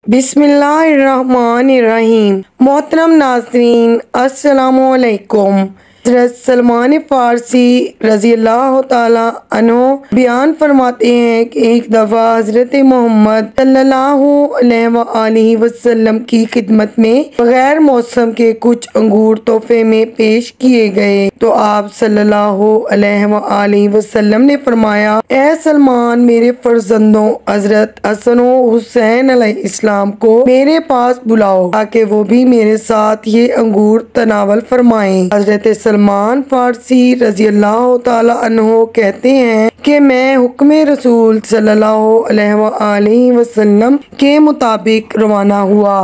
बिस्मिल्लाहिर्रहमानिर्रहीम। मोहतरम नाज़रीन, अस्सलामुअलैकुम। हज़रत सलमान फ़ारसी रज़ी अल्लाह ताला अन्हो बयान फरमाते हैं कि एक दफ़ा हज़रत मोहम्मद सल्लल्लाहु अलैहि वसल्लम की खिदमत में बगैर मौसम के कुछ अंगूर तोहफे में पेश किए गए तो आप सल्लल्लाहु अलैहि वसल्लम ने फरमाया, ए सलमान, मेरे फर्जंदों हज़रत हसन व हुसैन अलैहिस्सलाम को मेरे पास बुलाओ ताकि वो भी मेरे साथ ये अंगूर तनावल फरमाएं। हज़रत सलमान फ़ारसी रज़ी अल्लाह ताला अन्हो कहते हैं कि मैं हुक्म रसूल सल्लल्लाहु अलैहि वसल्लम के मुताबिक रवाना हुआ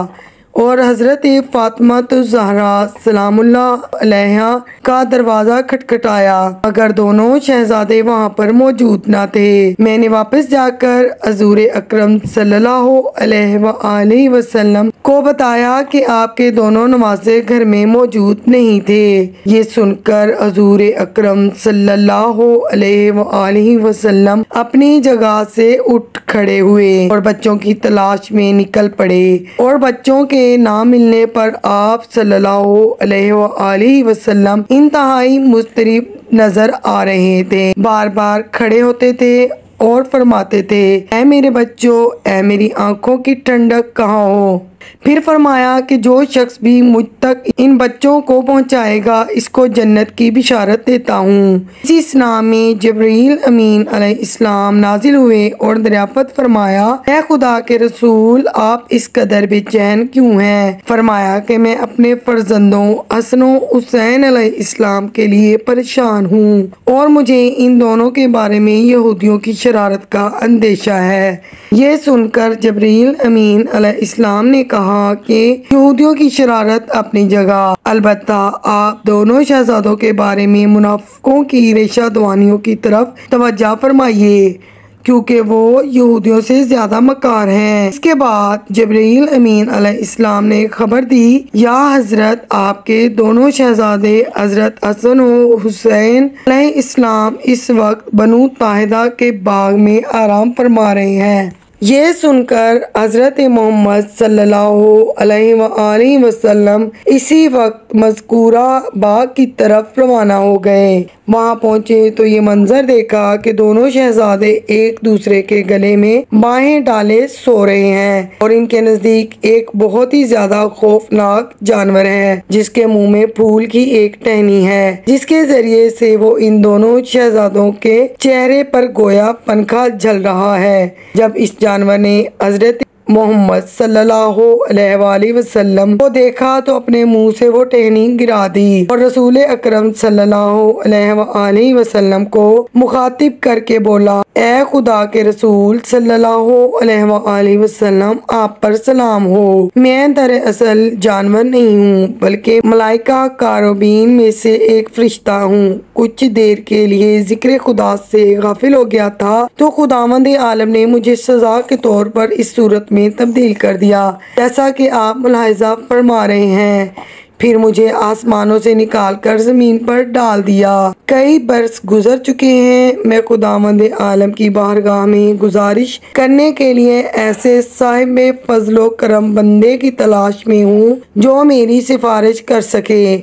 और हज़रत फ़ातिमा ज़हरा सलामुल्लाह अलैहा का दरवाज़ा खटखटाया मगर दोनों शहजादे वहाँ पर मौजूद न थे। मैंने वापस जाकर हज़ूर अकरम सल्लल्लाहु अलैहि वसल्लम को बताया कि आपके दोनों नवासे घर में मौजूद नहीं थे। ये सुनकर हज़ूर अकरम सल्लल्लाहु अलैहि वसल्लम अपनी जगह से उठ खड़े हुए और बच्चों की तलाश में निकल पड़े और बच्चों के ना मिलने पर आप सल्लल्लाहु अलैहि वसल्लम इंतहाई मुस्तरिब नजर आ रहे थे। बार बार खड़े होते थे और फरमाते थे, ऐ मेरे बच्चों, ऐ मेरी आंखों की ठंडक कहाँ हो। फिर फरमाया कि जो शख्स भी मुझ तक इन बच्चों को पहुंचाएगा इसको जन्नत की बिशारत देता हूँ। इसी स्ना में जबरील अमीन अलैहिस्सलाम नाजिल हुए और दरियाफ़त फरमाया, ऐ खुदा के रसूल, आप इस कदर बेचैन क्यों हैं। फरमाया कि मैं अपने फर्जंदों हसन व हुसैन अलैहिस्सलाम के लिए परेशान हूँ और मुझे इन दोनों के बारे में यहूदियों की शरारत का अंदेशा है। ये सुनकर जबरील अमीन अलैहिस्सलाम ने कहा कि यहूदियों की शरारत अपनी जगह, अलबत्ता आप दोनों शहजादों के बारे में मुनाफिकों की रेशा दवानियों की तरफ तवज्जो फरमाइए क्योंकि वो यहूदियों से ज्यादा मकार हैं। इसके बाद जबरील अमीन अलैहिस्सलाम ने खबर दी, या हजरत, आपके दोनों शहजादे हजरत हसन व हुसैन अलैहिस्सलाम इस वक्त बनु ताहिदा के बाग में आराम फरमा रहे हैं। ये सुनकर हज़रत मोहम्मद सल्लल्लाहु अलैहि वसल्लम इसी वक्त मज़कूरा बाग की तरफ रवाना हो गए। वहाँ पहुँचे तो ये मंजर देखा कि दोनों शहजादे एक दूसरे के गले में बाहें डाले सो रहे हैं और इनके नज़दीक एक बहुत ही ज्यादा खौफनाक जानवर है जिसके मुंह में फूल की एक टहनी है जिसके जरिए से वो इन दोनों शहजादों के चेहरे पर गोया पंखा झल रहा है। जब इस जानवर ने हजरत मोहम्मद सल्लल्लाहु अलैहि वसल्लम को देखा तो अपने मुंह से वो टहनी गिरा दी और रसूल अकरम सल्लल्लाहु अलैहि वसल्लम को मुखातिब करके बोला, ए खुदा के रसूल सल्लल्लाहु अलैहि वसल्लम, आप पर सलाम हो। मैं दरअसल जानवर नहीं हूँ बल्कि मलाइका कारोबीन में से एक फरिश्ता हूँ। कुछ देर के लिए जिक्र खुदा से गाफिल हो गया था तो खुदावंद आलम ने मुझे सजा के तौर पर इस सूरत में तब्दील कर दिया जैसा कि आप मुलाहिजा फरमा रहे हैं। फिर मुझे आसमानों से निकालकर जमीन पर डाल दिया। कई बरस गुजर चुके हैं। मैं खुदावंद आलम की बारगाह में गुजारिश करने के लिए ऐसे साहिब फजलो करम बंदे की तलाश में हूँ जो मेरी सिफारिश कर सके।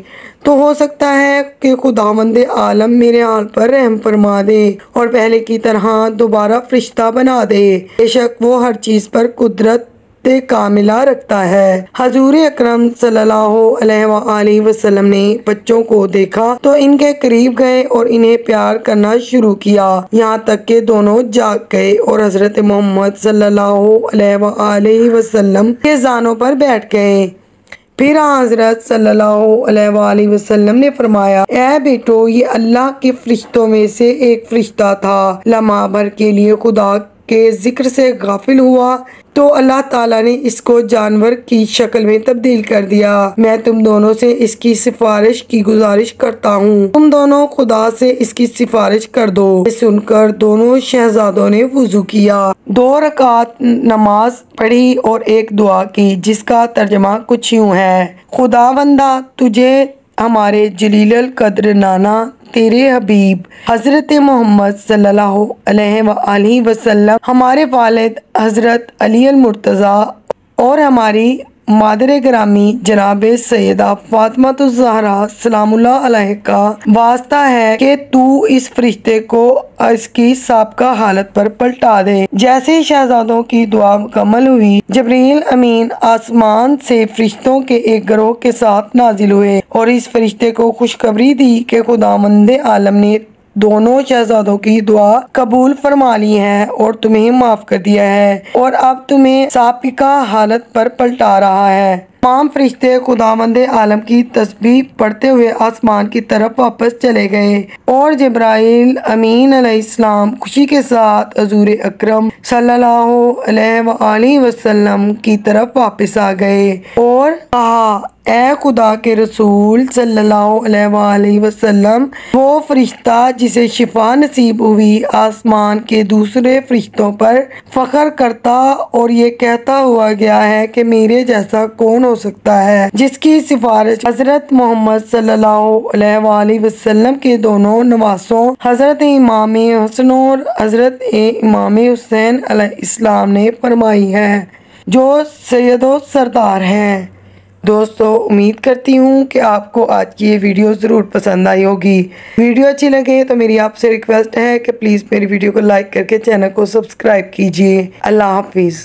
तो हो सकता है कि खुदावंद आलम मेरे हाल पर रहम फरमा दे और पहले की तरह दोबारा फरिश्ता बना दे। बेशक वो हर चीज पर कुदरत कामिला रखता है। हजूर अकरम सल्लल्लाहु अलैहि वसल्लम ने बच्चों को देखा तो इनके करीब गए और इन्हें प्यार करना शुरू किया, यहाँ तक कि दोनों जाग गए और हजरत मोहम्मद सल्लल्लाहु अलैहि वसल्लम के जानों पर बैठ गए। फिर हजरत सल्लल्लाहु अलैहि वसल्लम ने फरमाया, ए बेटो, ये अल्लाह के फरिश्तों में से एक फरिश्ता था। लम्हा भर के लिए खुदा के जिक्र से गाफिल हुआ तो अल्लाह ताला ने इसको जानवर की शक्ल में तब्दील कर दिया। मैं तुम दोनों से इसकी सिफारिश की गुजारिश करता हूँ, तुम दोनों खुदा से इसकी सिफारिश कर दो। सुनकर दोनों शहजादों ने वुजू किया, 2 रकात नमाज पढ़ी और एक दुआ की जिसका तर्जमा कुछ यूँ है, खुदावंदा, तुझे हमारे जलील कद्र नाना तेरे हबीब हज़रत मोहम्मद सल्लल्लाहु अलैहि वसल्लम, हमारे वालिद हज़रत अली अल मुर्तज़ा और हमारी मादर ग्रामी जनाब सैयदा फातिमा ज़हरा सलामुल्लाह अलैहा का वास्ता है कि तू इस फरिश्ते को इसकी साबका हालत पर पलटा दे। जैसे ही शहजादों की दुआ मुकम्मल हुई, जिब्रील अमीन आसमान से फरिश्तों के एक गिरोह के साथ नाजिल हुए और इस फरिश्ते को खुशखबरी दी कि खुदावंद आलम ने दोनों शहजादों की दुआ कबूल फरमा ली है और तुम्हें माफ कर दिया है और अब तुम्हें साबिका हालत पर पलटा रहा है। तमाम फरिश्ते खुदावंद आलम की तस्बीह पढ़ते हुए आसमान की तरफ वापस चले गए और जिब्राइल अमीन अलैहिस्सलाम खुशी के साथ हजूर अकरम सल्लल्लाहु अलैहि वसल्लम की तरफ वापस आ गए और कहा, ए खुदा के रसूल सल्लल्लाहु अलैहि वसल्लम, वो फरिश्ता जिसे शिफा नसीब हुई आसमान के दूसरे फरिश्तों पर फख्र करता और ये कहता हुआ गया है कि मेरे जैसा कौन हो सकता है, जिसकी सिफारिश हजरत मोहम्मद सल्लल्लाहु अलैहि वसल्लम के दोनों नवासों हजरत इमाम हसन और हजरत इमाम हुसैन अलैहिस्सलाम ने फरमाई है, जो सैयदो सरदार हैं। दोस्तों, उम्मीद करती हूँ कि आपको आज की ये वीडियो ज़रूर पसंद आई होगी। वीडियो अच्छी लगे तो मेरी आपसे रिक्वेस्ट है कि प्लीज़ मेरी वीडियो को लाइक करके चैनल को सब्सक्राइब कीजिए। अल्लाह हाफिज़।